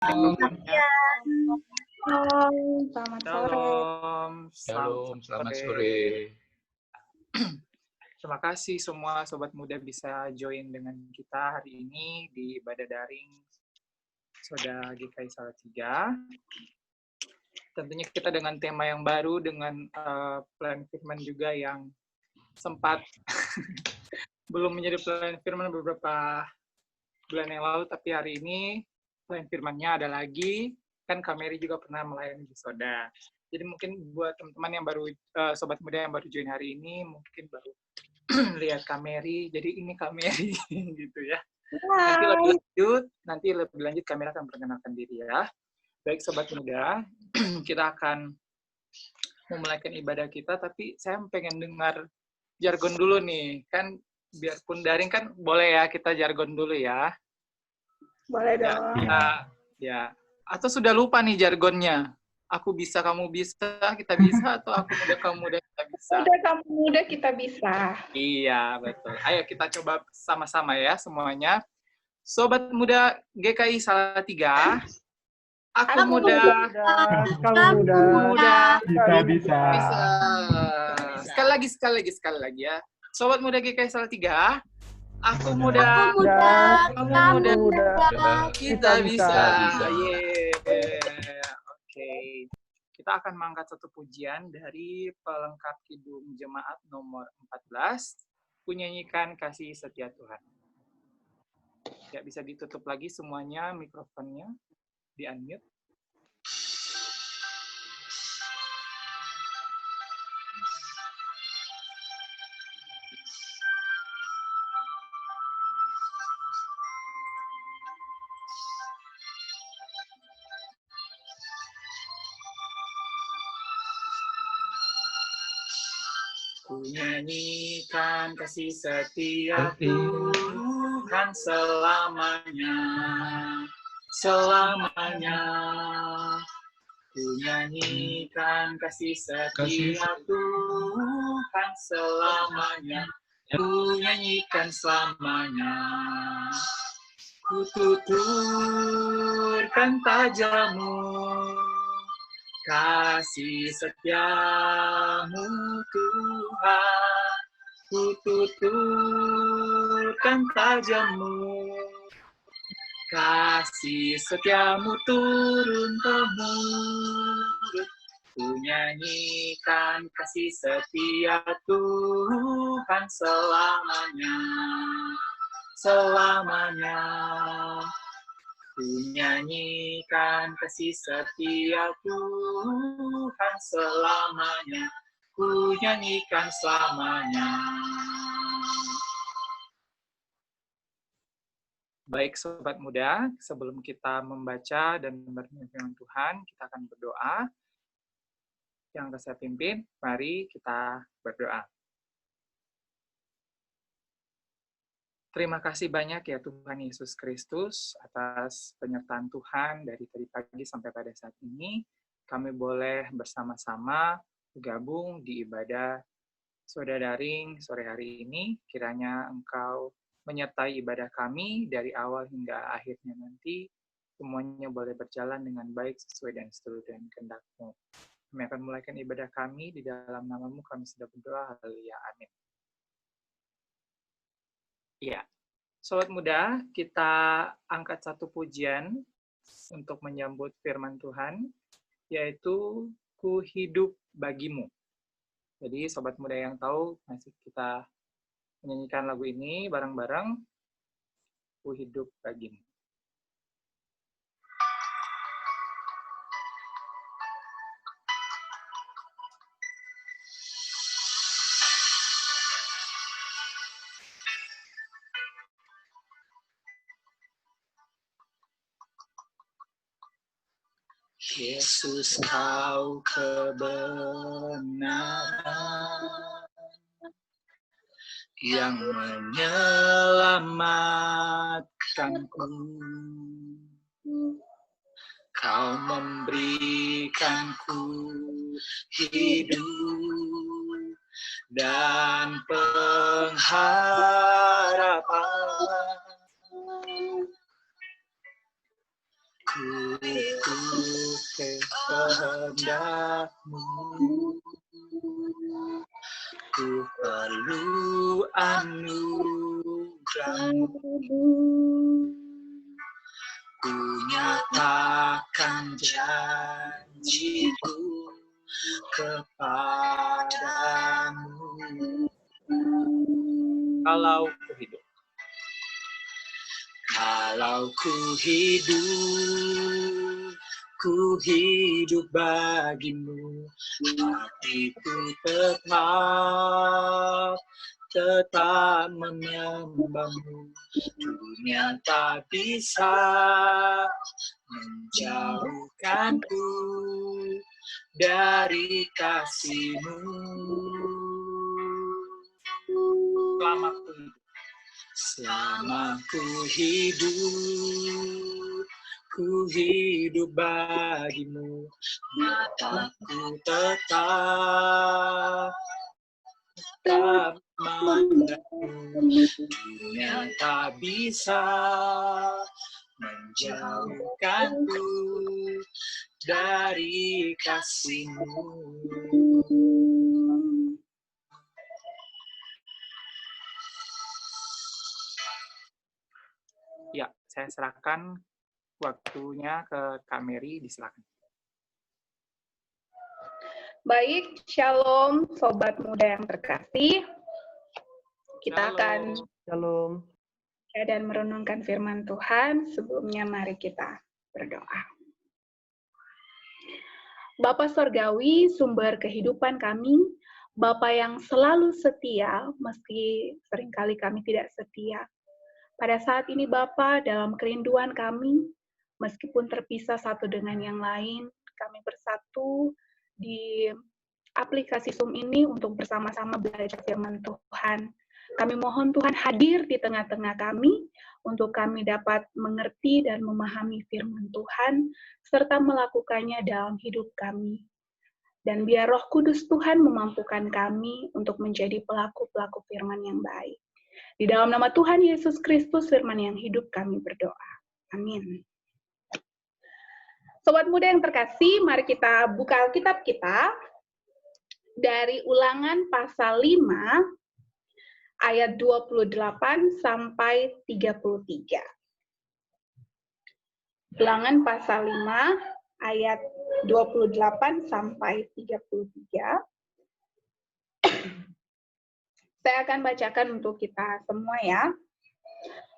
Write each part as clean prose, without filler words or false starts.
Selamat mikrofonnya. selamat sore. Shalom, Selamat sore. Terima kasih semua Sobat Muda bisa join dengan kita hari ini di ibadah daring Soda GKI Salatiga. Tentunya kita dengan tema yang baru, dengan plan firman juga yang sempat belum menjadi plan firman beberapa bulan yang lalu, tapi hari ini plan firmannya ada lagi. Kan Kak Mary juga pernah melayani di Soda. Jadi mungkin buat teman-teman yang baru, Sobat Muda yang baru join hari ini, mungkin baru lihat Kak Mary, jadi ini Kak Mary, gitu ya. Nanti lebih lanjut Kak Mary akan perkenalkan diri ya. Baik Sobat Muda, kita akan memulaikan ibadah kita, tapi saya pengen dengar jargon dulu nih. Kan biarpun daring kan boleh ya kita jargon dulu ya. Boleh dong. Ya. Atau sudah lupa nih jargonnya? Aku bisa, kamu bisa, kita bisa, atau aku muda, kamu muda, kita bisa? Udah kamu muda, kita bisa. Iya, betul. Ayo kita coba sama-sama ya semuanya. Sobat Muda GKI Salatiga, aku muda, kamu muda, kita bisa. Sekali lagi ya. Sobat Muda GKI Salatiga, aku muda, kamu muda, kita bisa. bisa. Oke. Kita akan mengangkat satu pujian dari pelengkap Kidung Jemaat nomor 14, Kunyanyikan Kasih Setia Tuhan. Ya, bisa ditutup lagi semuanya mikrofonnya, di-unmute. Kunyanyikan kasih setia Tuhan selamanya, selamanya. Kunyanyikan kasih setia Tuhan selamanya, kunyanyikan selamanya. Kututurkan tajamu, kasih setiamu Tuhan, kututurkan tajamu, kasih setiamu turun-temurun, kunyanyikan kasih setia Tuhan selamanya, selamanya. Kunyanyikan kasih setia Tuhan selamanya, kunyanyikan selamanya. Baik Sobat Muda, sebelum kita membaca dan merenungkan firman Tuhan, kita akan berdoa. Yang akan saya pimpin, mari kita berdoa. Terima kasih banyak ya Tuhan Yesus Kristus atas penyertaan Tuhan dari tadi pagi sampai pada saat ini. Kami boleh bersama-sama bergabung di ibadah Soda Daring sore hari ini. Kiranya Engkau menyertai ibadah kami dari awal hingga akhirnya nanti. Semuanya boleh berjalan dengan baik sesuai dan seturut dengan kehendak-Mu. Kami akan mulaikan ibadah kami di dalam nama-Mu. Kami sudah berdoa. Haleluya. Amin. Iya. Sobat Muda, kita angkat satu pujian untuk menyambut firman Tuhan, yaitu Ku Hidup Bagimu. Jadi Sobat Muda yang tahu, masih kita menyanyikan lagu ini bareng-bareng, Ku Hidup Bagimu. Yesus, Kau kebenaran yang menyelamatkanku. Kau memberikanku hidup dan pengharapan. Ku ikuti kehendak-Mu. Ku perlu anugerah-Mu. Ku nyatakan janji-Ku kepadamu. Kalau ku hidup bagimu, hatiku tetap menyembah-Mu. Dunia tak bisa menjauhkanku dari kasih-Mu. Selama ku hidup bagimu, mataku tetap memandang-Mu. Dunia tak bisa menjauhkanku dari kasih-Mu. Ya, saya serahkan waktunya ke Kak Mary, disilakan. Baik, shalom Sobat Muda yang terkasih. Kita akan Shalom. dan merenungkan firman Tuhan. Sebelumnya mari kita berdoa. Bapa Sorgawi, sumber kehidupan kami, Bapa yang selalu setia, meski seringkali kami tidak setia. Pada saat ini Bapa, dalam kerinduan kami, meskipun terpisah satu dengan yang lain, kami bersatu di aplikasi Zoom ini untuk bersama-sama belajar firman Tuhan. Kami mohon Tuhan hadir di tengah-tengah kami, untuk kami dapat mengerti dan memahami firman Tuhan, serta melakukannya dalam hidup kami. Dan biar Roh Kudus Tuhan memampukan kami untuk menjadi pelaku-pelaku firman yang baik. Di dalam nama Tuhan Yesus Kristus, firman yang hidup, kami berdoa. Amin. Sobat muda yang terkasih, mari kita buka Alkitab kita dari Ulangan pasal 5, ayat 28 sampai 33. Ulangan pasal 5, ayat 28 sampai 33. Saya akan bacakan untuk kita semua ya.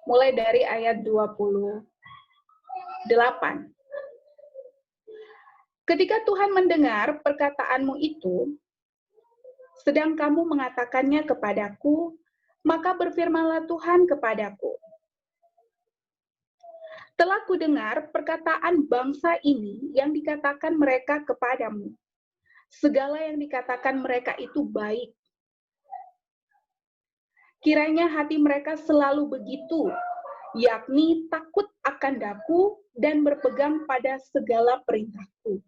Mulai dari ayat 28. Ketika Tuhan mendengar perkataanmu itu, sedang kamu mengatakannya kepadaku, maka berfirmanlah Tuhan kepadaku. Telah kudengar perkataan bangsa ini yang dikatakan mereka kepadamu. Segala yang dikatakan mereka itu baik. Kiranya hati mereka selalu begitu, yakni takut akan Daku dan berpegang pada segala perintahku,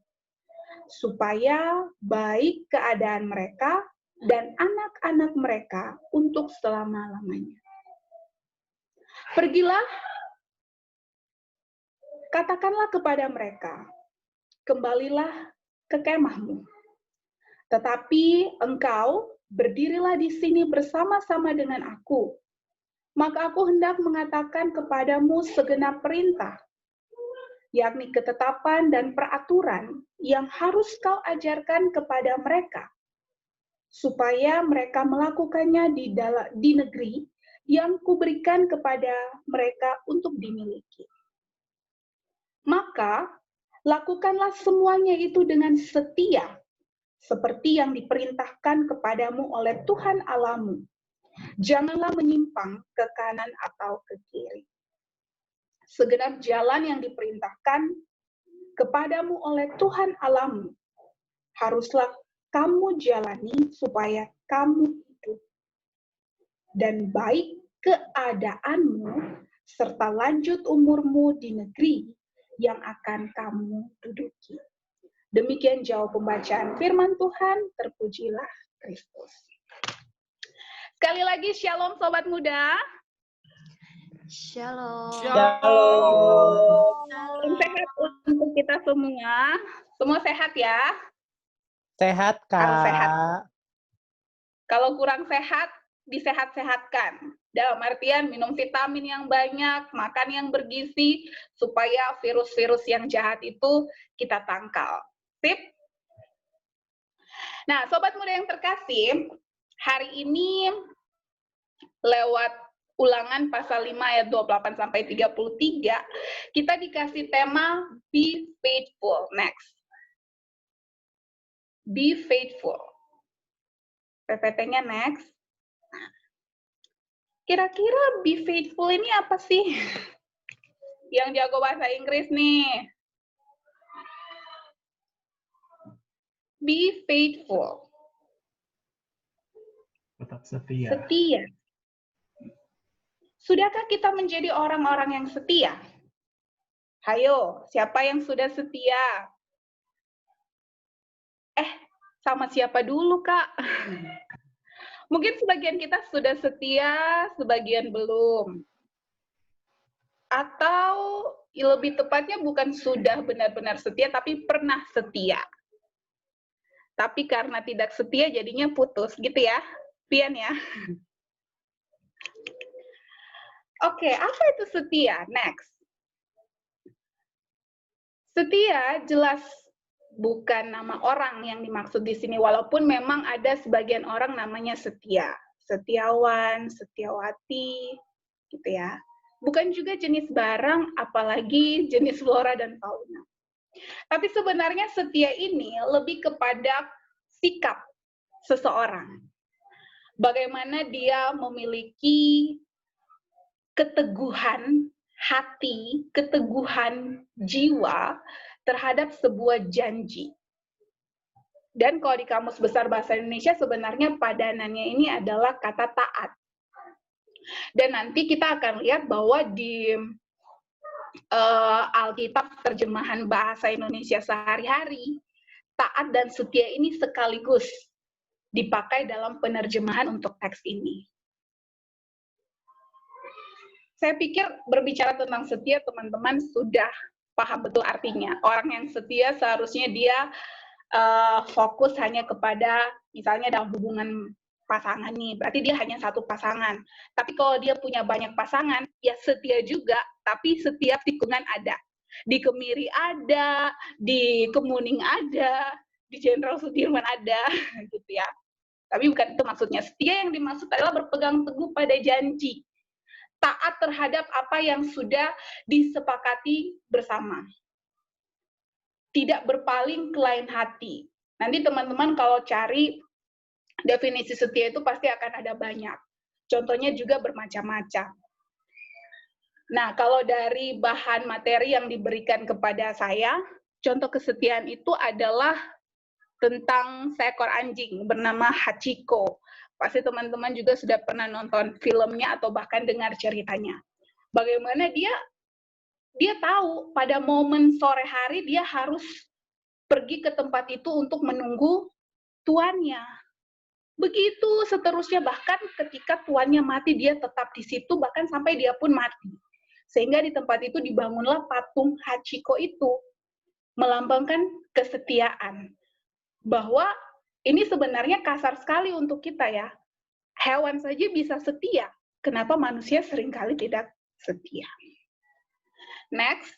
supaya baik keadaan mereka dan anak-anak mereka untuk selama-lamanya. Pergilah, katakanlah kepada mereka, kembalilah ke kemahmu. Tetapi engkau berdirilah di sini bersama-sama dengan aku, maka aku hendak mengatakan kepadamu segenap perintah, yakni ketetapan dan peraturan yang harus kau ajarkan kepada mereka, supaya mereka melakukannya di negeri yang kuberikan kepada mereka untuk dimiliki. Maka, lakukanlah semuanya itu dengan setia, seperti yang diperintahkan kepadamu oleh Tuhan Allahmu. Janganlah menyimpang ke kanan atau ke kiri. Segenap jalan yang diperintahkan kepadamu oleh Tuhan Allahmu, haruslah kamu jalani supaya kamu hidup. Dan baik keadaanmu, serta lanjut umurmu di negeri yang akan kamu duduki. Demikian jauh pembacaan firman Tuhan, terpujilah Kristus. Sekali lagi, shalom sobat muda. Shalom. Salam sehat untuk kita semua. Semua sehat ya? Sehat, Kak. Harus sehat. Kalau kurang sehat, disehat-sehatkan. Dalam artian minum vitamin yang banyak, makan yang bergizi, supaya virus-virus yang jahat itu kita tangkal. Sip? Nah, Sobat Muda yang terkasih, hari ini lewat ulangan pasal 5 ayat 28 sampai 33, kita dikasih tema Be Faithful. Next. Be faithful. PPT-nya next. Kira-kira be faithful ini apa sih? Yang jago bahasa Inggris nih. Be faithful. Tetap setia. Setia. Sudahkah kita menjadi orang-orang yang setia? Hayo, siapa yang sudah setia? Sama siapa dulu, Kak? Mungkin sebagian kita sudah setia, sebagian belum. Atau lebih tepatnya bukan sudah benar-benar setia, tapi pernah setia. Tapi karena tidak setia, jadinya putus, gitu ya? Pian ya? Oke, apa itu setia? Next. Setia jelas bukan nama orang yang dimaksud di sini, walaupun memang ada sebagian orang namanya setia, setiawan, setiawati, gitu ya. Bukan juga jenis barang, apalagi jenis flora dan fauna. Tapi sebenarnya setia ini lebih kepada sikap seseorang. Bagaimana dia memiliki keteguhan hati, keteguhan jiwa terhadap sebuah janji. Dan kalau di Kamus Besar Bahasa Indonesia sebenarnya padanannya ini adalah kata taat. Dan nanti kita akan lihat bahwa di Alkitab terjemahan Bahasa Indonesia sehari-hari, taat dan setia ini sekaligus dipakai dalam penerjemahan untuk teks ini. Saya pikir berbicara tentang setia, teman-teman sudah paham betul artinya. Orang yang setia seharusnya dia fokus hanya kepada, misalnya dalam hubungan pasangan nih, berarti dia hanya satu pasangan. Tapi kalau dia punya banyak pasangan, ya setia juga, tapi setiap tikungan ada. Di Kemiri ada, di Kemuning ada, di Jenderal Sudirman ada, gitu ya. Tapi bukan itu maksudnya. Setia yang dimaksud adalah berpegang teguh pada janji. Taat terhadap apa yang sudah disepakati bersama. Tidak berpaling ke lain hati. Nanti teman-teman kalau cari definisi setia itu pasti akan ada banyak. Contohnya juga bermacam-macam. Nah, kalau dari bahan materi yang diberikan kepada saya, contoh kesetiaan itu adalah tentang seekor anjing bernama Hachiko. Pasti teman-teman juga sudah pernah nonton filmnya atau bahkan dengar ceritanya. Bagaimana dia tahu pada momen sore hari dia harus pergi ke tempat itu untuk menunggu tuannya. Begitu seterusnya, bahkan ketika tuannya mati dia tetap di situ, bahkan sampai dia pun mati. Sehingga di tempat itu dibangunlah patung Hachiko itu, melambangkan kesetiaan. Bahwa ini sebenarnya kasar sekali untuk kita ya. Hewan saja bisa setia. Kenapa manusia seringkali tidak setia? Next.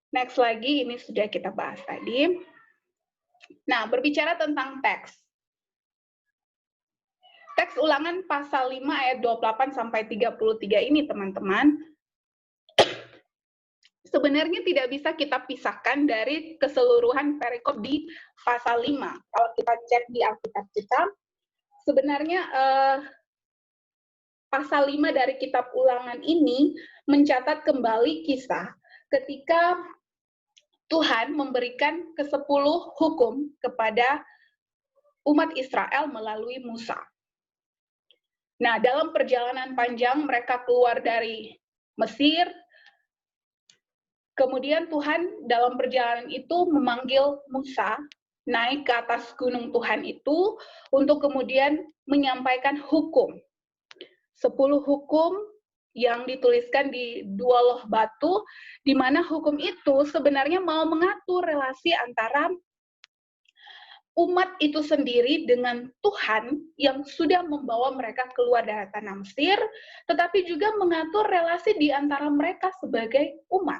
Next lagi, ini sudah kita bahas tadi. Nah, berbicara tentang teks. Teks ulangan pasal 5 ayat 28 sampai 33 ini, teman-teman, sebenarnya tidak bisa kita pisahkan dari keseluruhan perikop di pasal 5. Kalau kita cek di Alkitab kita, sebenarnya pasal 5 dari kitab ulangan ini mencatat kembali kisah ketika Tuhan memberikan ke-10 hukum kepada umat Israel melalui Musa. Nah, dalam perjalanan panjang mereka keluar dari Mesir, kemudian Tuhan dalam perjalanan itu memanggil Musa naik ke atas gunung Tuhan itu untuk kemudian menyampaikan hukum. 10 hukum yang dituliskan di 2 loh batu, di mana hukum itu sebenarnya mau mengatur relasi antara umat itu sendiri dengan Tuhan yang sudah membawa mereka keluar dari tanah Mesir, tetapi juga mengatur relasi di antara mereka sebagai umat.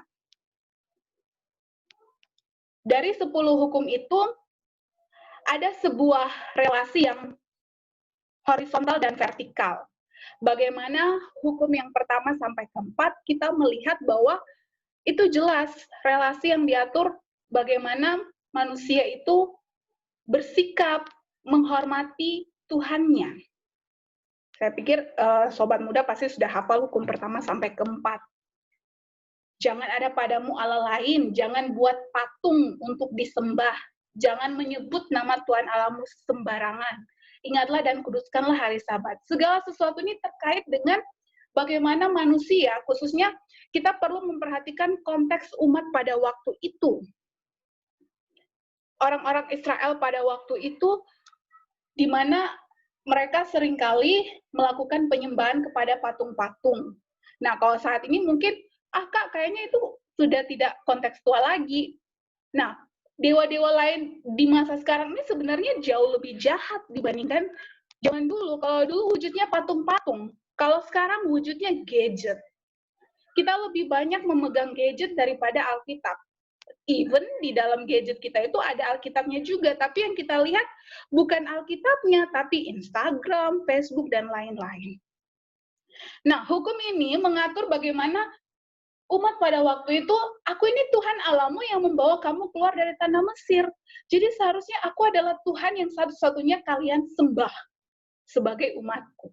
Dari 10 hukum itu, ada sebuah relasi yang horizontal dan vertikal. Bagaimana hukum yang pertama sampai keempat, kita melihat bahwa itu jelas relasi yang diatur bagaimana manusia itu bersikap menghormati Tuhannya. Saya pikir sobat muda pasti sudah hafal hukum pertama sampai keempat. Jangan ada padamu Allah lain, jangan buat patung untuk disembah, jangan menyebut nama Tuhan Allahmu sembarangan. Ingatlah dan kuduskanlah hari Sabat. Segala sesuatu ini terkait dengan bagaimana manusia, khususnya kita perlu memperhatikan konteks umat pada waktu itu. Orang-orang Israel pada waktu itu, di mana mereka seringkali melakukan penyembahan kepada patung-patung. Nah, kalau saat ini mungkin, Kak, kayaknya itu sudah tidak kontekstual lagi. Nah, dewa-dewa lain di masa sekarang ini sebenarnya jauh lebih jahat dibandingkan zaman dulu. Kalau dulu wujudnya patung-patung, kalau sekarang wujudnya gadget. Kita lebih banyak memegang gadget daripada Alkitab. Even di dalam gadget kita itu ada Alkitabnya juga, tapi yang kita lihat bukan Alkitabnya, tapi Instagram, Facebook, dan lain-lain. Nah, hukum ini mengatur bagaimana umat pada waktu itu, aku ini Tuhan Allahmu yang membawa kamu keluar dari tanah Mesir. Jadi seharusnya aku adalah Tuhan yang satu-satunya kalian sembah sebagai umatku.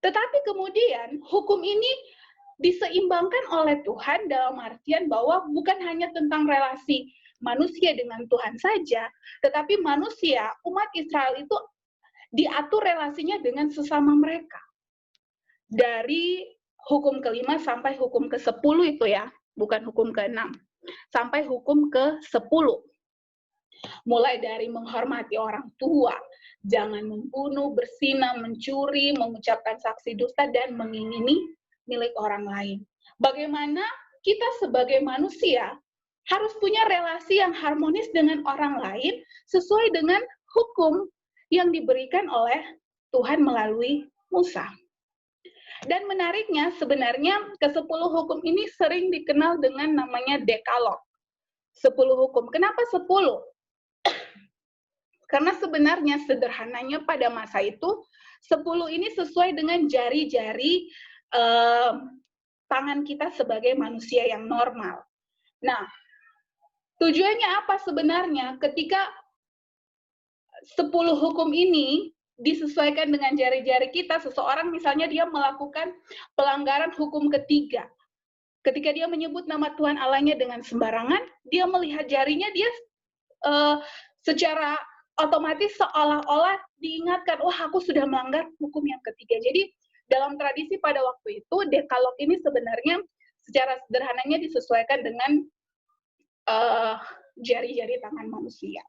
Tetapi kemudian hukum ini diseimbangkan oleh Tuhan dalam artian bahwa bukan hanya tentang relasi manusia dengan Tuhan saja, tetapi manusia, umat Israel itu diatur relasinya dengan sesama mereka. Dari hukum ke-5 sampai hukum ke-10 itu ya, bukan hukum ke-6, sampai hukum ke-10. Mulai dari menghormati orang tua, jangan membunuh, berzina, mencuri, mengucapkan saksi dusta, dan mengingini milik orang lain. Bagaimana kita sebagai manusia harus punya relasi yang harmonis dengan orang lain sesuai dengan hukum yang diberikan oleh Tuhan melalui Musa. Dan menariknya sebenarnya ke-10 hukum ini sering dikenal dengan namanya Dekalog. 10 hukum. Kenapa 10? Karena sebenarnya sederhananya pada masa itu 10 ini sesuai dengan jari-jari tangan kita sebagai manusia yang normal. Nah, tujuannya apa sebenarnya ketika 10 hukum ini disesuaikan dengan jari-jari kita, seseorang misalnya dia melakukan pelanggaran hukum ketiga. Ketika dia menyebut nama Tuhan Allahnya dengan sembarangan, dia melihat jarinya, dia secara otomatis seolah-olah diingatkan, wah aku sudah melanggar hukum yang ketiga. Jadi dalam tradisi pada waktu itu, Dekalog ini sebenarnya secara sederhananya disesuaikan dengan jari-jari tangan manusia.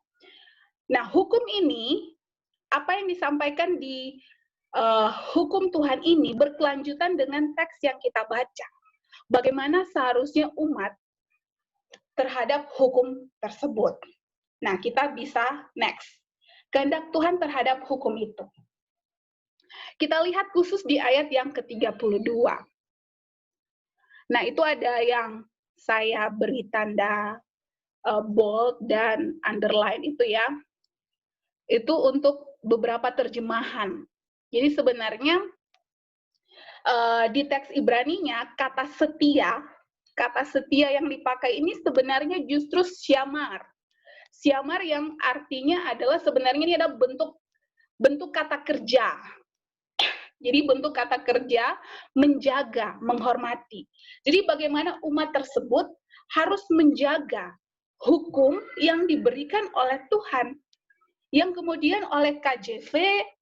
Nah, hukum ini, apa yang disampaikan di hukum Tuhan ini berkelanjutan dengan teks yang kita baca. Bagaimana seharusnya umat terhadap hukum tersebut. Nah, kita bisa next. Kehendak Tuhan terhadap hukum itu. Kita lihat khusus di ayat yang ke-32. Nah, itu ada yang saya beri tanda bold dan underline itu ya. Itu untuk beberapa terjemahan. Jadi sebenarnya di teks Ibraninya kata setia yang dipakai ini sebenarnya justru syamar. Syamar yang artinya adalah sebenarnya ini adalah bentuk kata kerja. Jadi bentuk kata kerja menjaga, menghormati. Jadi bagaimana umat tersebut harus menjaga hukum yang diberikan oleh Tuhan, yang kemudian oleh KJV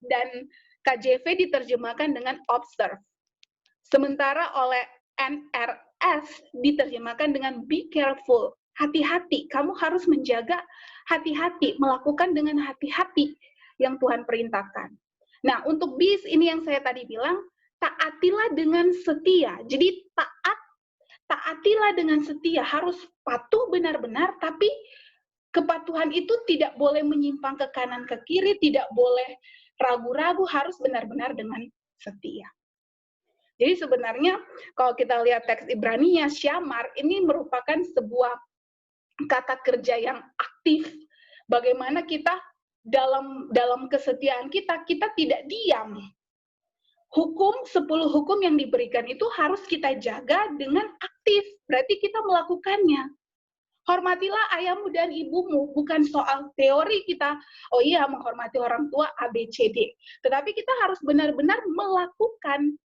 dan KJV diterjemahkan dengan observe. Sementara oleh NRS diterjemahkan dengan be careful, hati-hati. Kamu harus menjaga hati-hati, melakukan dengan hati-hati yang Tuhan perintahkan. Nah, untuk bis ini yang saya tadi bilang, taatilah dengan setia. Jadi taatilah dengan setia, harus patuh benar-benar, tapi kepatuhan itu tidak boleh menyimpang ke kanan ke kiri, tidak boleh ragu-ragu, harus benar-benar dengan setia. Jadi sebenarnya kalau kita lihat teks Ibrani-nya, syamar ini merupakan sebuah kata kerja yang aktif. Bagaimana kita dalam kesetiaan kita tidak diam. 10 hukum yang diberikan itu harus kita jaga dengan aktif. Berarti kita melakukannya. Hormatilah ayahmu dan ibumu, bukan soal teori kita, oh iya menghormati orang tua A, B, C, D. Tetapi kita harus benar-benar melakukan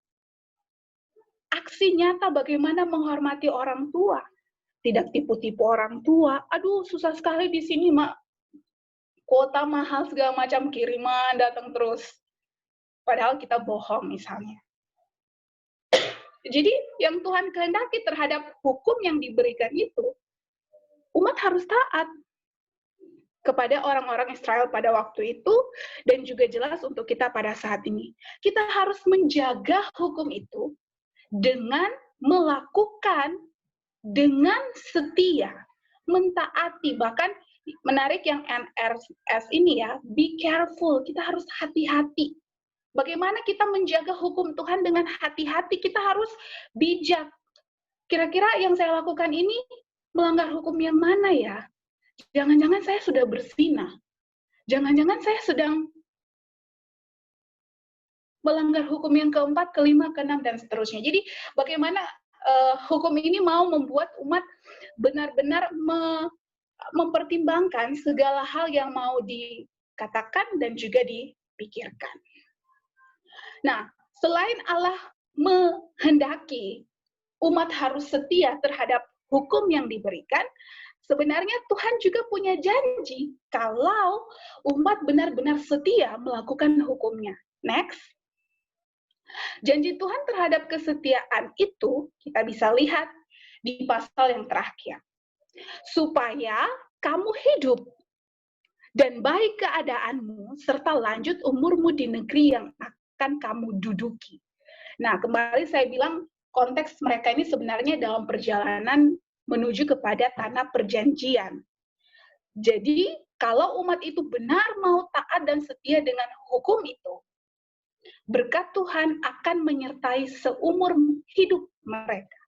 aksi nyata bagaimana menghormati orang tua. Tidak tipu-tipu orang tua. Aduh, susah sekali di sini, Mak. Kuota mahal segala macam, kiriman datang terus. Padahal kita bohong misalnya. Jadi yang Tuhan kehendaki terhadap hukum yang diberikan itu, umat harus taat kepada orang-orang Israel pada waktu itu, dan juga jelas untuk kita pada saat ini. Kita harus menjaga hukum itu dengan melakukan dengan setia, mentaati. Bahkan menarik yang NRS ini ya, be careful, kita harus hati-hati. Bagaimana kita menjaga hukum Tuhan dengan hati-hati, kita harus bijak. Kira-kira yang saya lakukan ini melanggar hukum yang mana ya? Jangan-jangan saya sudah berzina. Jangan-jangan saya sedang melanggar hukum yang keempat, kelima, keenam, dan seterusnya. Jadi bagaimana hukum ini mau membuat umat benar-benar mempertimbangkan segala hal yang mau dikatakan dan juga dipikirkan. Nah, selain Allah menghendaki umat harus setia terhadap hukum yang diberikan, sebenarnya Tuhan juga punya janji kalau umat benar-benar setia melakukan hukumnya. Next. Janji Tuhan terhadap kesetiaan itu kita bisa lihat di pasal yang terakhir. Supaya kamu hidup dan baik keadaanmu serta lanjut umurmu di negeri yang akan kamu duduki. Nah, kembali saya bilang konteks mereka ini sebenarnya dalam perjalanan menuju kepada tanah perjanjian. Jadi, kalau umat itu benar mau taat dan setia dengan hukum itu, berkat Tuhan akan menyertai seumur hidup mereka.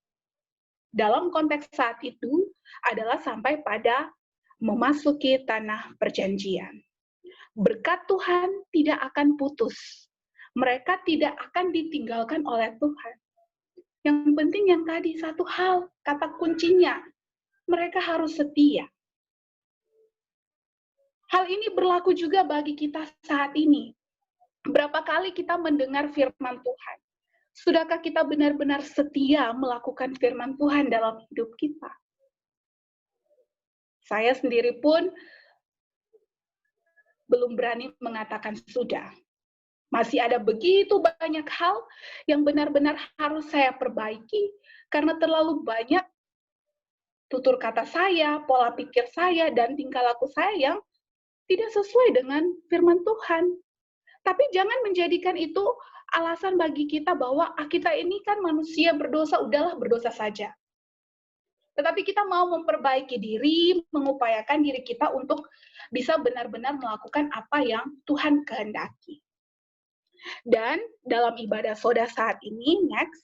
Dalam konteks saat itu adalah sampai pada memasuki tanah perjanjian. Berkat Tuhan tidak akan putus. Mereka tidak akan ditinggalkan oleh Tuhan. Yang penting yang tadi satu hal, kata kuncinya, mereka harus setia. Hal ini berlaku juga bagi kita saat ini. Berapa kali kita mendengar firman Tuhan? Sudahkah kita benar-benar setia melakukan firman Tuhan dalam hidup kita? Saya sendiri pun belum berani mengatakan sudah. Masih ada begitu banyak hal yang benar-benar harus saya perbaiki karena terlalu banyak tutur kata saya, pola pikir saya, dan tingkah laku saya yang tidak sesuai dengan firman Tuhan. Tapi jangan menjadikan itu alasan bagi kita bahwa kita ini kan manusia berdosa, udahlah berdosa saja. Tetapi kita mau memperbaiki diri, mengupayakan diri kita untuk bisa benar-benar melakukan apa yang Tuhan kehendaki. Dan dalam ibadah soda saat ini, next,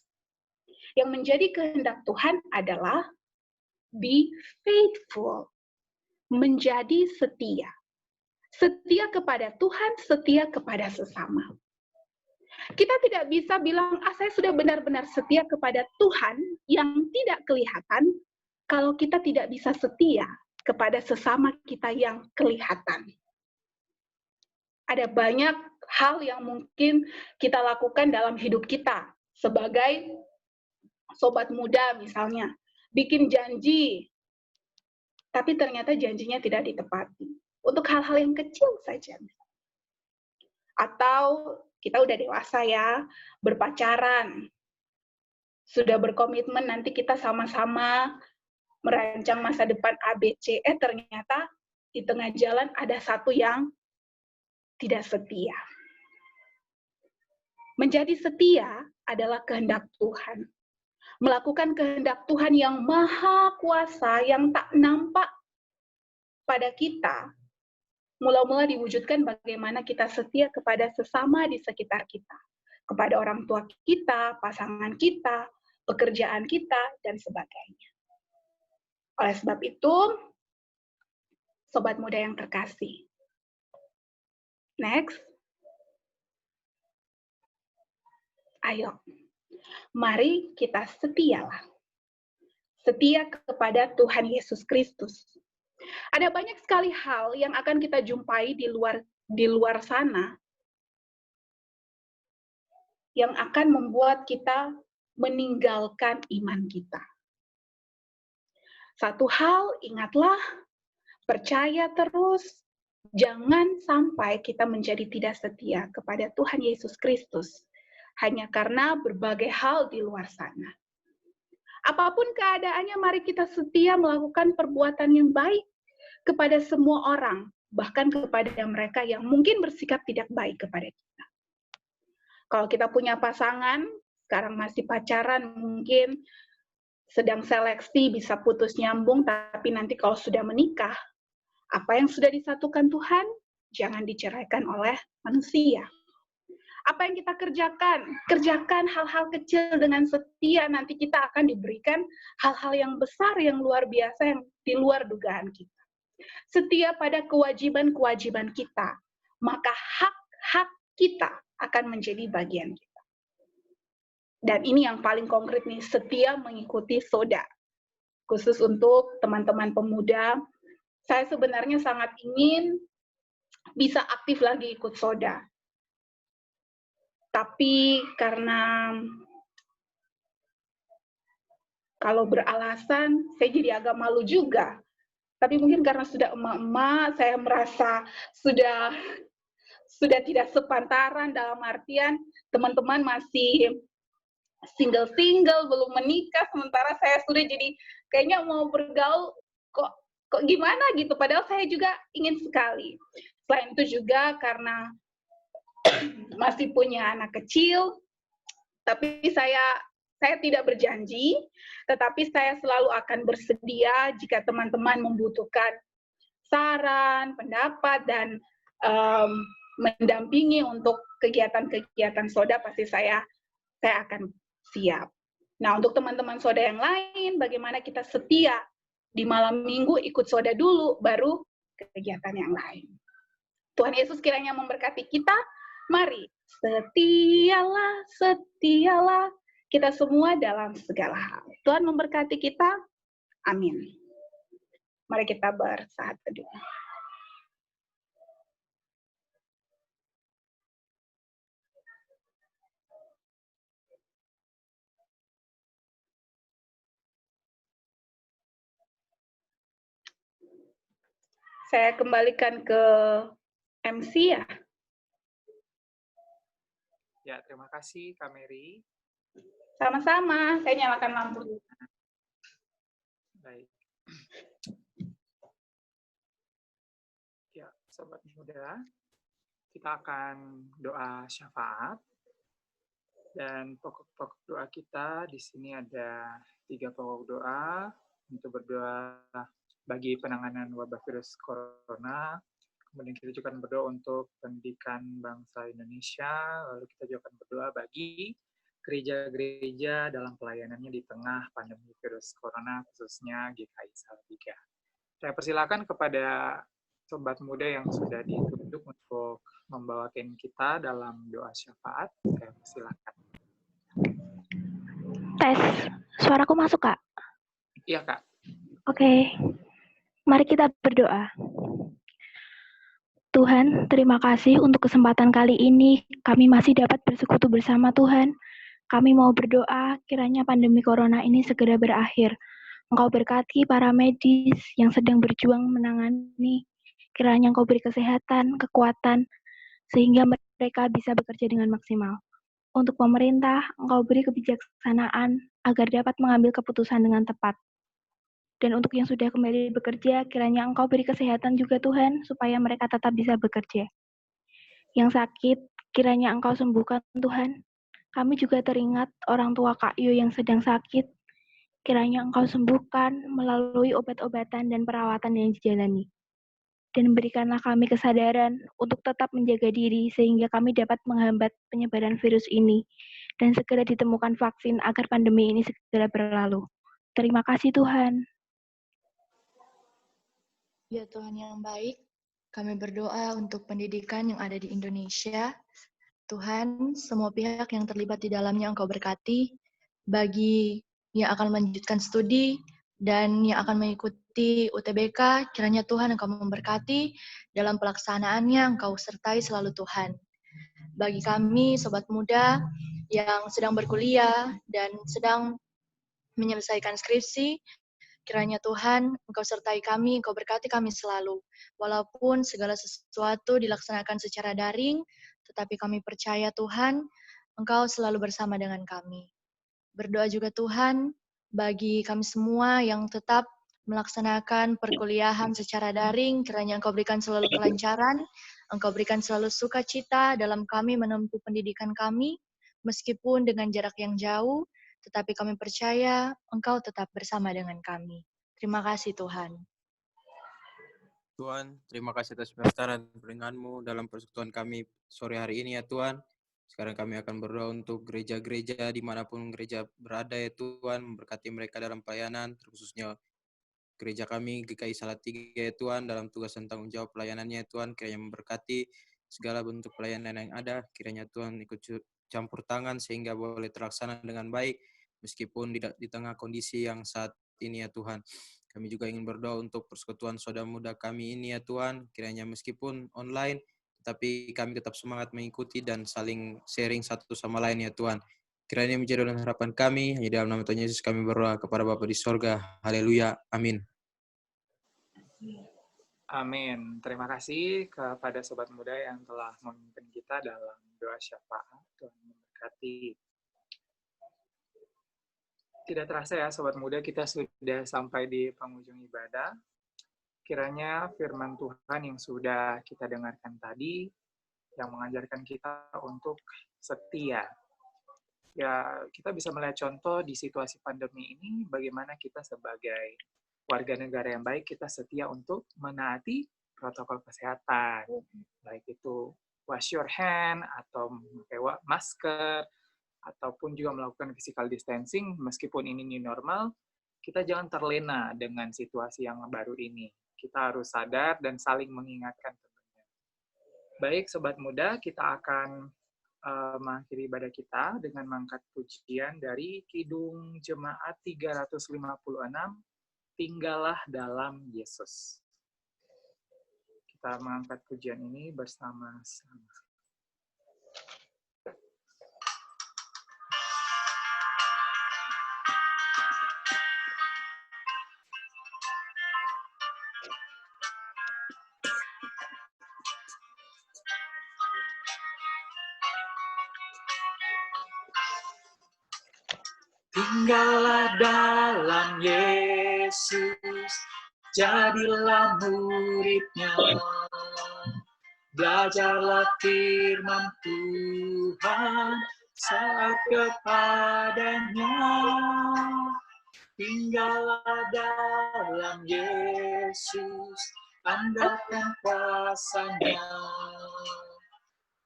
yang menjadi kehendak Tuhan adalah be faithful, menjadi setia. Setia kepada Tuhan, setia kepada sesama. Kita tidak bisa bilang, saya sudah benar-benar setia kepada Tuhan yang tidak kelihatan, kalau kita tidak bisa setia kepada sesama kita yang kelihatan. Ada banyak hal yang mungkin kita lakukan dalam hidup kita sebagai sobat muda misalnya, bikin janji, tapi ternyata janjinya tidak ditepati. Untuk hal-hal yang kecil saja. Atau kita udah dewasa ya, berpacaran, sudah berkomitmen nanti kita sama-sama merancang masa depan ABC, ternyata di tengah jalan ada satu yang tidak setia. Menjadi setia adalah kehendak Tuhan. Melakukan kehendak Tuhan yang maha kuasa, yang tak nampak pada kita, mula-mula diwujudkan bagaimana kita setia kepada sesama di sekitar kita, kepada orang tua kita, pasangan kita, pekerjaan kita, dan sebagainya. Oleh sebab itu, sobat muda yang terkasih. Next. Ayo, mari kita setialah. Setia kepada Tuhan Yesus Kristus. Ada banyak sekali hal yang akan kita jumpai di luar sana yang akan membuat kita meninggalkan iman kita. Satu hal, ingatlah, percaya terus, jangan sampai kita menjadi tidak setia kepada Tuhan Yesus Kristus hanya karena berbagai hal di luar sana. Apapun keadaannya, mari kita setia melakukan perbuatan yang baik kepada semua orang, bahkan kepada mereka yang mungkin bersikap tidak baik kepada kita. Kalau kita punya pasangan, sekarang masih pacaran, mungkin sedang seleksi, bisa putus nyambung, tapi nanti kalau sudah menikah, apa yang sudah disatukan Tuhan, jangan diceraikan oleh manusia. Apa yang kita kerjakan hal-hal kecil dengan setia, nanti kita akan diberikan hal-hal yang besar, yang luar biasa, yang di luar dugaan kita. Setia pada kewajiban-kewajiban kita, maka hak-hak kita akan menjadi bagian kita. Dan ini yang paling konkret nih, setia mengikuti Soda. Khusus untuk teman-teman pemuda, saya sebenarnya sangat ingin bisa aktif lagi ikut Soda. Tapi karena kalau beralasan, saya jadi agak malu juga. Tapi mungkin karena sudah emak-emak, saya merasa sudah tidak sepantaran, dalam artian teman-teman masih single-single, belum menikah, sementara saya sudah jadi kayaknya mau bergaul, kok gimana gitu, padahal saya juga ingin sekali. Selain itu juga karena masih punya anak kecil, tapi saya tidak berjanji, tetapi saya selalu akan bersedia jika teman-teman membutuhkan saran, pendapat, dan mendampingi untuk kegiatan-kegiatan Soda, pasti saya akan siap. Nah, untuk teman-teman Soda yang lain, bagaimana kita setia di malam minggu, ikut Soda dulu, baru kegiatan yang lain. Tuhan Yesus kiranya memberkati kita. Mari, setialah, setialah kita semua dalam segala hal. Tuhan memberkati kita. Amin. Mari kita bersaat teduh. Saya kembalikan ke MC ya. Ya, terima kasih Kak Mary. Sama-sama, saya nyalakan lampu. Baik. Ya, sobat muda, kita akan doa syafaat. Dan pokok-pokok doa kita di sini ada 3 pokok doa untuk berdoa bagi penanganan wabah virus corona. Kemudian kita juga akan berdoa untuk pendidikan bangsa Indonesia. Lalu kita juga akan berdoa bagi gereja-gereja dalam pelayanannya di tengah pandemi virus corona, khususnya GKI Salatiga. Saya persilakan kepada sobat muda yang sudah ditunjuk untuk membawakan kita dalam doa syafaat. Saya persilakan. Tes, suaraku masuk, Kak? Iya, Kak. Oke, mari kita berdoa. Tuhan, terima kasih untuk kesempatan kali ini. Kami masih dapat bersekutu bersama Tuhan. Kami mau berdoa, kiranya pandemi corona ini segera berakhir. Engkau berkati para medis yang sedang berjuang menangani. Kiranya Engkau beri kesehatan, kekuatan, sehingga mereka bisa bekerja dengan maksimal. Untuk pemerintah, Engkau beri kebijaksanaan agar dapat mengambil keputusan dengan tepat. Dan untuk yang sudah kembali bekerja, kiranya Engkau beri kesehatan juga Tuhan, supaya mereka tetap bisa bekerja. Yang sakit, kiranya Engkau sembuhkan Tuhan. Kami juga teringat orang tua Kak Yu yang sedang sakit. Kiranya Engkau sembuhkan melalui obat-obatan dan perawatan yang dijalani. Dan berikanlah kami kesadaran untuk tetap menjaga diri sehingga kami dapat menghambat penyebaran virus ini dan segera ditemukan vaksin agar pandemi ini segera berlalu. Terima kasih Tuhan. Ya Tuhan yang baik, kami berdoa untuk pendidikan yang ada di Indonesia. Tuhan, semua pihak yang terlibat di dalamnya Engkau berkati, bagi yang akan melanjutkan studi dan yang akan mengikuti UTBK, kiranya Tuhan Engkau memberkati dalam pelaksanaannya, Engkau sertai selalu Tuhan. Bagi kami, sobat muda yang sedang berkuliah dan sedang menyelesaikan skripsi, kiranya Tuhan, Engkau sertai kami, Engkau berkati kami selalu. Walaupun segala sesuatu dilaksanakan secara daring, tetapi kami percaya Tuhan, Engkau selalu bersama dengan kami. Berdoa juga Tuhan, bagi kami semua yang tetap melaksanakan perkuliahan secara daring, kiranya Engkau berikan selalu kelancaran, Engkau berikan selalu sukacita dalam kami menempuh pendidikan kami, meskipun dengan jarak yang jauh, tetapi kami percaya Engkau tetap bersama dengan kami. Terima kasih Tuhan. Tuhan, terima kasih atas pendaftaran peringanmu dalam persekutuan kami sore hari ini ya Tuhan. Sekarang kami akan berdoa untuk gereja-gereja dimanapun gereja berada ya Tuhan, memberkati mereka dalam pelayanan, terkhususnya gereja kami GKI Salatiga ya Tuhan, dalam tugas dan tanggung jawab pelayanannya ya Tuhan, kiranya memberkati segala bentuk pelayanan yang ada, kiranya Tuhan ikut campur tangan sehingga boleh terlaksana dengan baik, meskipun di tengah kondisi yang saat ini ya Tuhan. Kami juga ingin berdoa untuk persekutuan saudara muda kami ini ya Tuhan, kiranya meskipun online, tapi kami tetap semangat mengikuti dan saling sharing satu sama lain ya Tuhan. Kiranya menjadi dalam harapan kami, hanya dalam nama Tuhan Yesus kami berdoa kepada Bapa di sorga. Haleluya. Amin. Amin. Terima kasih kepada sobat muda yang telah memimpin kita dalam doa syafaat. Tuhan memberkati. Tidak terasa ya sobat muda, kita sudah sampai di penghujung ibadah. Kiranya firman Tuhan yang sudah kita dengarkan tadi, yang mengajarkan kita untuk setia. Ya, kita bisa melihat contoh di situasi pandemi ini, bagaimana kita sebagai warga negara yang baik, kita setia untuk menaati protokol kesehatan. Baik itu wash your hand, atau memakai masker, ataupun juga melakukan physical distancing, meskipun ini new normal, kita jangan terlena dengan situasi yang baru ini. Kita harus sadar dan saling mengingatkan tentunya. Baik, sobat muda, kita akan mengakhiri ibadah kita dengan mengangkat pujian dari Kidung Jemaat 356, Tinggallah dalam Yesus. Kita mengangkat pujian ini bersama-sama. Tinggallah dalam Yesus, jadilah murid-Nya. Belajarlah firman Tuhan saat kepadanya. Tinggallah dalam Yesus, andalkan kuasa-Nya.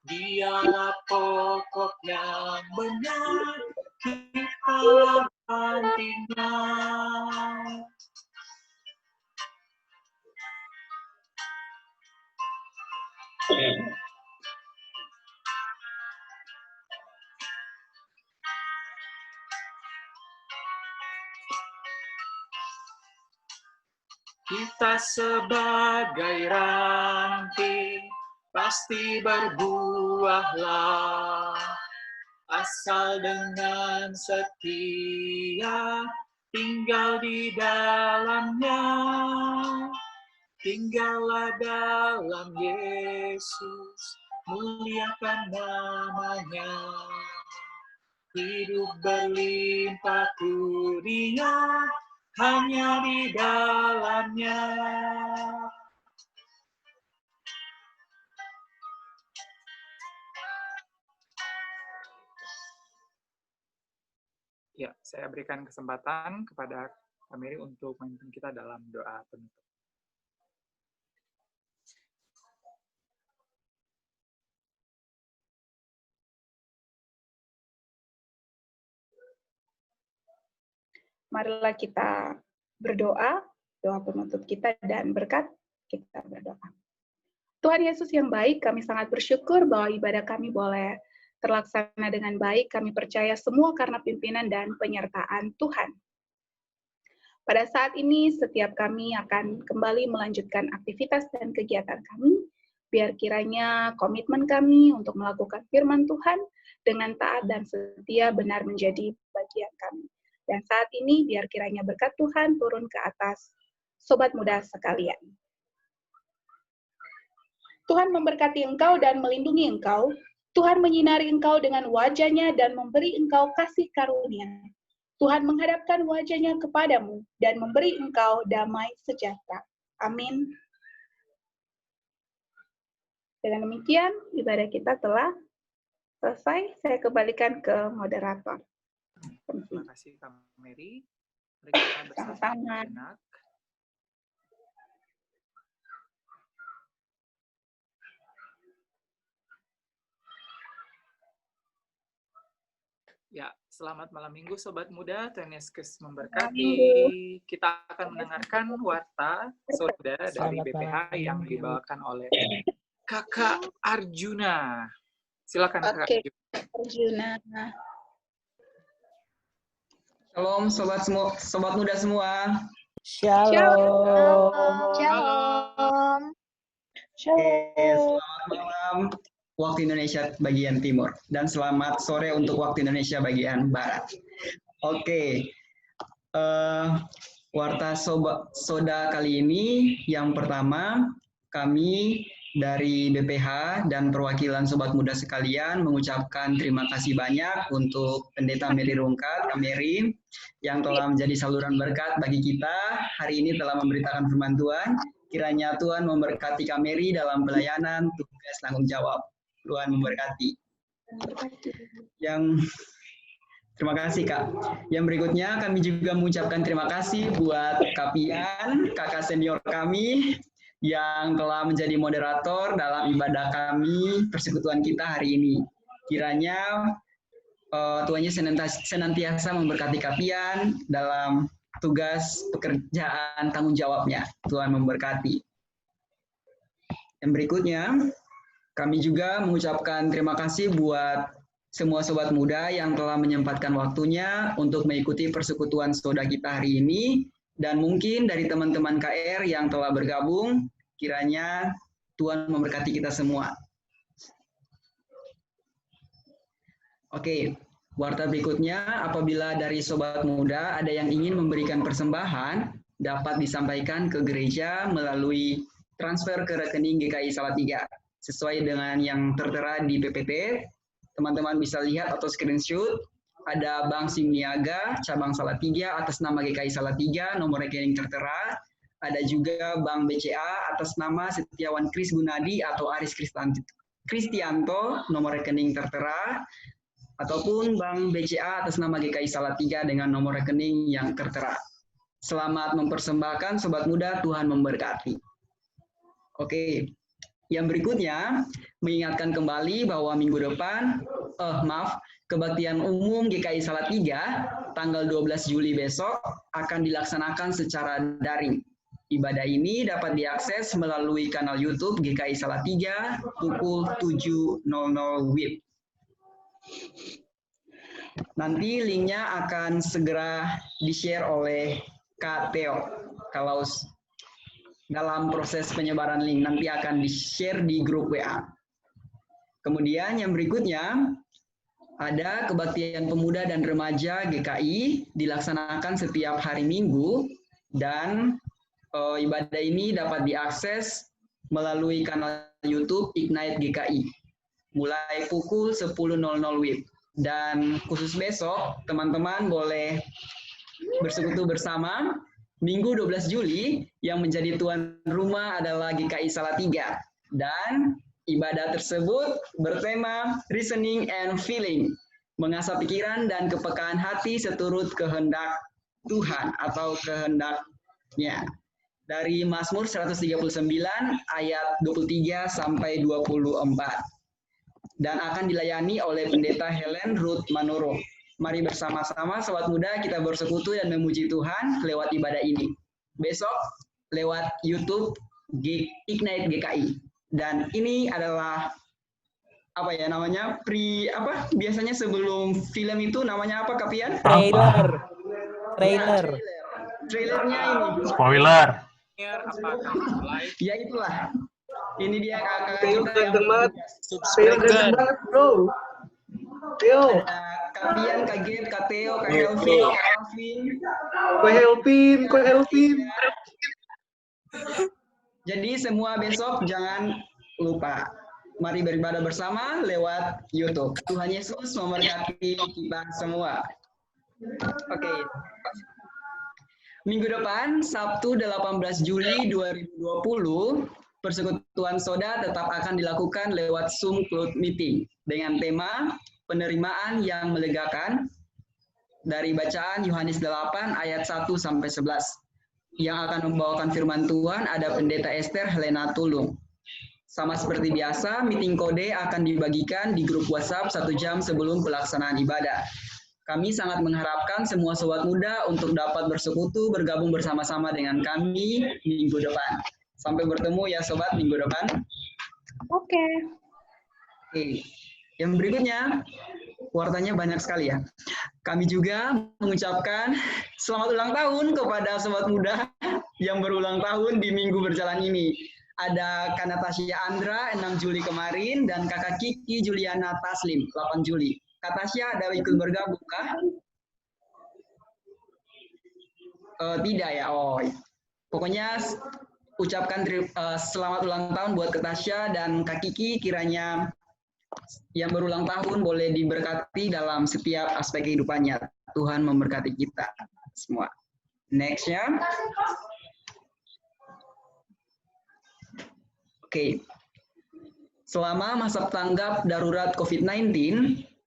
Dialah pokok yang benar, kita pantinya. Kita sebagai ranting pasti berbuahlah, asal dengan setia tinggal di dalamnya. Tinggallah dalam Yesus, muliakan namanya. Hidup berlimpah kurnia hanya di dalamnya. Ya, saya berikan kesempatan kepada Kak Mary untuk memimpin kita dalam doa penutup. Marilah kita berdoa, doa penutup kita dan berkat kita berdoa. Tuhan Yesus yang baik, kami sangat bersyukur bahwa ibadah kami boleh terlaksana dengan baik. Kami percaya semua karena pimpinan dan penyertaan Tuhan. Pada saat ini, setiap kami akan kembali melanjutkan aktivitas dan kegiatan kami, biar kiranya komitmen kami untuk melakukan firman Tuhan dengan taat dan setia benar menjadi bagian kami. Dan saat ini, biar kiranya berkat Tuhan turun ke atas sobat muda sekalian. Tuhan memberkati engkau dan melindungi engkau. Tuhan menyinari engkau dengan wajah-Nya dan memberi engkau kasih karunia. Tuhan menghadapkan wajah-Nya kepadamu dan memberi engkau damai sejahtera. Amin. Dengan demikian, ibadah kita telah selesai. Saya kembalikan ke moderator. Terima kasih, Kak Mary. Mari kita bersama sejenak. Ya, selamat malam minggu Sobat Muda, Tuhan Yesus memberkati. Kita akan mendengarkan warta soda dari BPH yang dibawakan oleh Kakak Arjuna. Silakan Kakak Arjuna. Shalom sobat muda semua. Shalom. Shalom. Selamat malam waktu Indonesia bagian timur dan selamat sore untuk waktu Indonesia bagian barat. Warta soda kali ini yang pertama kami dari BPH dan perwakilan sobat muda sekalian mengucapkan terima kasih banyak untuk Pendeta Mary Rungkat, Kak Mary, yang telah menjadi saluran berkat bagi kita. Hari ini telah memberitakan firman Tuhan. Kiranya Tuhan memberkati Kak Mary dalam pelayanan, tugas, tanggung jawab. Tuhan memberkati. Terima kasih Kak. Yang berikutnya kami juga mengucapkan terima kasih buat Kak Pian, kakak senior kami, yang telah menjadi moderator dalam ibadah kami, persekutuan kita hari ini. Kiranya Tuhan Yesus senantiasa memberkati Kak Pian dalam tugas pekerjaan tanggung jawabnya. Tuhan memberkati. Yang berikutnya, kami juga mengucapkan terima kasih buat semua sobat muda yang telah menyempatkan waktunya untuk mengikuti persekutuan soda kita hari ini. Dan mungkin dari teman-teman KR yang telah bergabung, kiranya Tuhan memberkati kita semua. Oke, warta berikutnya, apabila dari sobat muda ada yang ingin memberikan persembahan, dapat disampaikan ke gereja melalui transfer ke rekening GKI Salatiga. Sesuai dengan yang tertera di PPT, teman-teman bisa lihat atau screenshot. Ada Bank Simniaga, cabang Salatiga, atas nama GKI Salatiga, nomor rekening tertera. Ada juga Bank BCA, atas nama Setiawan Kris Gunadi atau Aris Kristianto, nomor rekening tertera. Ataupun Bank BCA atas nama GKI Salatiga dengan nomor rekening yang tertera. Selamat mempersembahkan, Sobat Muda, Tuhan memberkati. Oke, yang berikutnya, mengingatkan kembali bahwa minggu depan, kebaktian umum GKI Salatiga tanggal 12 Juli besok akan dilaksanakan secara daring. Ibadah ini dapat diakses melalui kanal YouTube GKI Salatiga pukul 7.00 WIB. Nanti linknya akan segera di-share oleh Kak Theo. Kalau dalam proses penyebaran link nanti akan di-share di grup WA. Kemudian yang berikutnya, ada kebaktian pemuda dan remaja GKI dilaksanakan setiap hari Minggu dan ibadah ini dapat diakses melalui kanal YouTube Ignite GKI mulai pukul 10.00 WIB. Dan khusus besok teman-teman boleh bersekutu bersama Minggu 12 Juli yang menjadi tuan rumah adalah GKI Salatiga. Dan ibadah tersebut bertema Reasoning and Feeling, mengasah pikiran dan kepekaan hati seturut kehendak Tuhan atau kehendaknya. Dari Mazmur 139 ayat 23 sampai 24. Dan akan dilayani oleh Pendeta Helen Ruth Manoro. Mari bersama-sama Sobat Muda kita bersekutu dan memuji Tuhan lewat ibadah ini. Besok lewat YouTube Ignite GKI. Dan ini adalah apa ya namanya? Biasanya sebelum film itu namanya apa, Kapian? Trailer. Trailernya ini. Spoiler. Ya itulah. Ini dia kakak Teo kita yang ganteng banget. Teo Subscribe. ganteng banget, bro. Teo. Kak Pian, Kak Git, Kak Teo, Kak Helvin, Kak Alvin. Kok helpin. Jadi semua besok jangan lupa. Mari beribadah bersama lewat YouTube. Tuhan Yesus memberkati kita semua. Oke. Minggu depan, Sabtu 18 Juli 2020, Persekutuan Soda tetap akan dilakukan lewat Zoom Cloud Meeting dengan tema penerimaan yang melegakan dari bacaan Yohanes 8 ayat 1 sampai 11. Yang akan membawakan firman Tuhan ada Pendeta Esther Helena Tulung. Sama seperti biasa, meeting kode akan dibagikan di grup WhatsApp 1 jam sebelum pelaksanaan ibadah. Kami sangat mengharapkan semua sobat muda untuk dapat bersekutu bergabung bersama-sama dengan kami minggu depan. Sampai bertemu ya sobat minggu depan. Oke. Oke. Yang berikutnya, wartanya banyak sekali ya. Kami juga mengucapkan selamat ulang tahun kepada sobat muda yang berulang tahun di minggu berjalan ini. Ada Kak Natasha Andra 6 Juli kemarin dan Kakak Kiki Juliana Taslim 8 Juli. Kak Tasya ada ikut bergabung kah? Tidak ya. Oh. Pokoknya ucapkan selamat ulang tahun buat Kak Tasya dan Kak Kiki, kiranya yang berulang tahun boleh diberkati dalam setiap aspek kehidupannya. Tuhan memberkati kita semua. Next ya. Oke. Selama masa tanggap darurat COVID-19,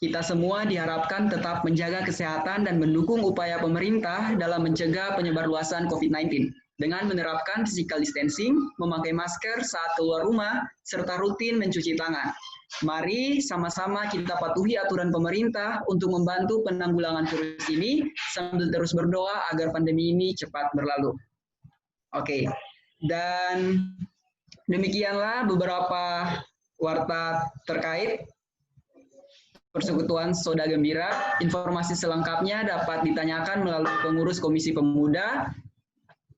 kita semua diharapkan tetap menjaga kesehatan dan mendukung upaya pemerintah dalam mencegah penyebarluasan COVID-19 dengan menerapkan physical distancing, memakai masker saat keluar rumah, serta rutin mencuci tangan. Mari sama-sama kita patuhi aturan pemerintah untuk membantu penanggulangan virus ini sambil terus berdoa agar pandemi ini cepat berlalu. Oke, dan demikianlah beberapa warta terkait Persekutuan Soda Gembira. Informasi selengkapnya dapat ditanyakan melalui pengurus Komisi Pemuda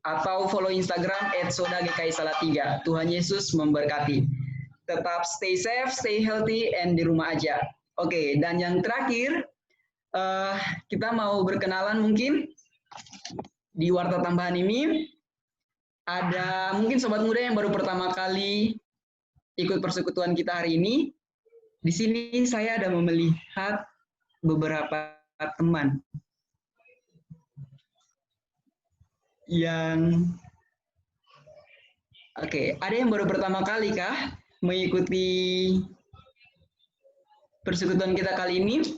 atau follow Instagram @sodagki-salatiga. Tuhan Yesus memberkati. Tetap stay safe, stay healthy, and di rumah aja. Oke, dan yang terakhir, kita mau berkenalan mungkin di warta tambahan ini. Ada mungkin sobat muda yang baru pertama kali ikut persekutuan kita hari ini. Di sini saya ada melihat beberapa teman yang ada yang baru pertama kali kah mengikuti persekutuan kita kali ini?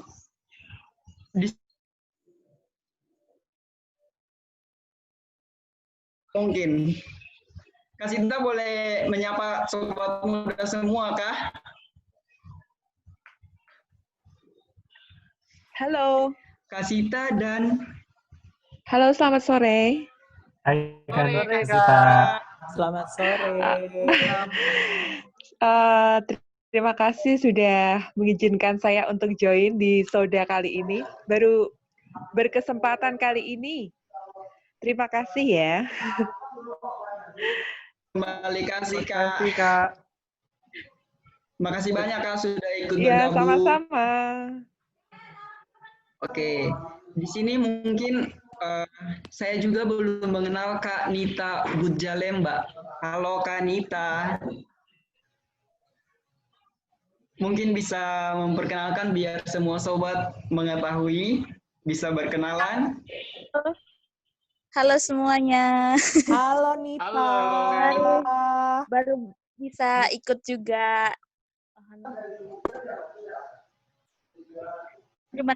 Mungkin Kak Sinta boleh menyapa sobat muda semua kah? Halo. Kak Sita dan... Halo, selamat sore. Hai Kak Sore, Sita. Selamat sore. Terima kasih sudah mengizinkan saya untuk join di Soda kali ini. Baru berkesempatan kali ini. Terima kasih ya. Kembali kasih Kak. Terima kasih Kak. Makasih banyak Kak sudah ikut Ya, bergabung. sama-sama. Oke, di sini mungkin saya juga belum mengenal Kak Nita Bujalemba. Halo Kak Nita. Mungkin bisa memperkenalkan biar semua sobat mengetahui, bisa berkenalan. Halo semuanya. Halo Nita. Halo. Baru bisa ikut juga. Terima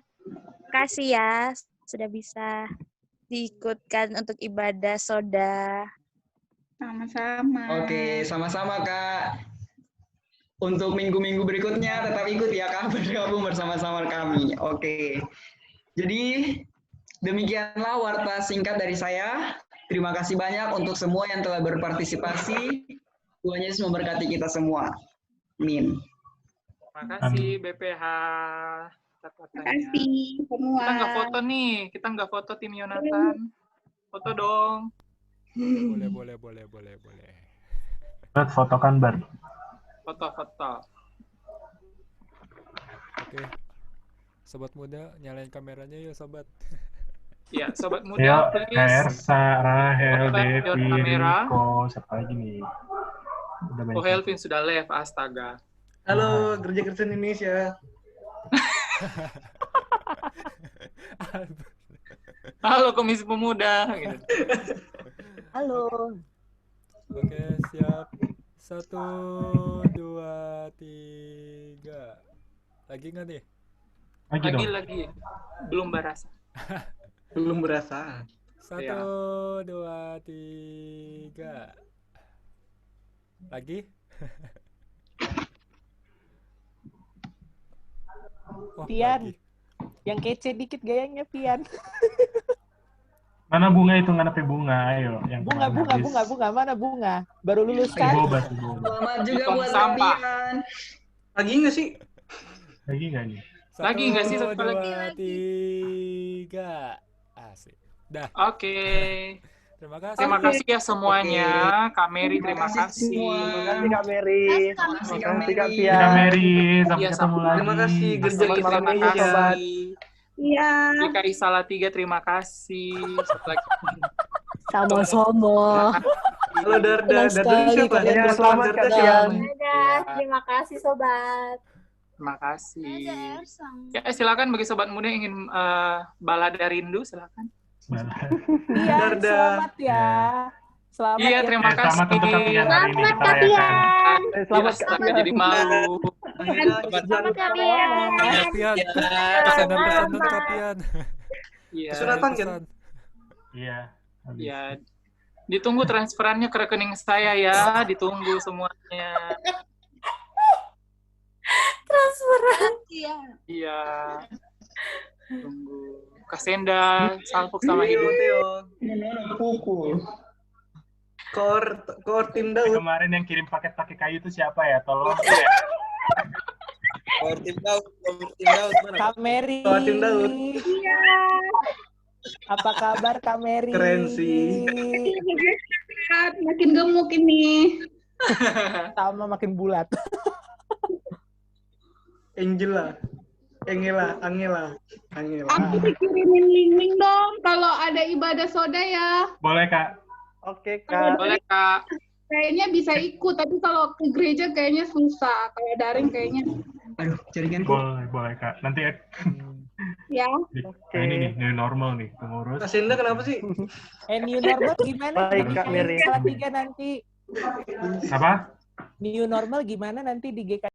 kasih ya sudah bisa diikutkan untuk ibadah soda. Sama-sama. Oke, sama-sama Kak. Untuk minggu-minggu berikutnya tetap ikut ya Kak, bergabung bersama-sama kami. Oke. Jadi demikianlah warta singkat dari saya. Terima kasih banyak untuk semua yang telah berpartisipasi. Tuhan Yesus memberkati kita semua. Amin. Terima kasih BPH. Terima kasih semua. Kita nggak foto nih, kita nggak foto tim Yonatan. Foto dong. Boleh. Bert, fotokan Bert. Foto. Oke. Sobat muda, nyalain kameranya yuk sobat. Ya, sobat muda, Ayo, please. Ersa, Rahel, Foto Devi, kamera. Riko, siapa lagi nih? Udah banyak. Oh, Helvin sudah live, astaga. Halo, Gereja Kristen Indonesia. Halo Komisi Pemuda. Gitu. Halo. Oke, siap. 1, 2, 3. Lagi nggak nih? Lagi. Belum berasa. Belum berasa. 1, 2, 3. Lagi? Oh, Pian. lagi. Yang kece dikit gayanya Pian. Mana bunga itu? Nggak bunga, ayo. Yang Bunga. Mana bunga? Baru lulus kan? Boba. Selamat juga Tong buat sampah. Pian. Lagi nggak sih? Lagi nggak nih? Lagi nggak sih? 1, Satu lagi. 2, 3. Asik. Dah. Oke. Terima kasih. Terima kasih ya semuanya. Kak Mary, terima kasih. Terima kasih Kak Mary. Terima kasih Kak Terima kasih Kak Mary. Kak Pian. Mary, sampai Iya, ketemu lagi. Terima kasih Gereja Terima Kristen Indonesia sobat. kasih. Iya. GKI Salatiga, terima kasih. Satu lagi. Sama-sama. Halo Darda. Senang Darda sekali siapa? kalian Ya, bersama selamat Kak kalian. Siang. Terima kasih sobat. Terima kasih. Ya, silakan bagi sobat muda yang ingin balada rindu, silakan. Iya, Darda. selamat ya. Selamat Iya, ya. terima kasih. Selamat untuk Kak Pian hari ini kita rayakan. Selamat Iya, Kak Pian. jadi malu. Selamat kalian. Kapian. Pesanan-pesanan Kapian. Iya. Sunatan kan? Iya. habis. Ya, ditunggu transferannya ke rekening saya ya, ditunggu semuanya. Transferan. Iya. Tunggu. Kasenda, Salfok sama Ibu. Pukul. Kor tim Daud. Kemarin yang kirim paket pakai kayu itu siapa ya? Tolong. Tim Daud mana? Kak Mary. Kor tim Daud. Iya. Apa kabar Kak Mary? Keren sih. Makin gemuk ini. Sama makin bulat. Angela. Aku dikirimin link dong kalau ada ibadah soda ya. Boleh Kak. Oke Kak. Boleh, Kak. Kayaknya bisa ikut, tapi kalau ke gereja kayaknya susah. Kalau daring kayaknya. Aduh, jaringanku. Boleh Kak. Nanti Ya. ini nih new normal nih pengurus. Kasenda kenapa sih? New normal gimana? Baik, Kak Mary. Salatiga nanti. Apa? New normal gimana nanti di GKI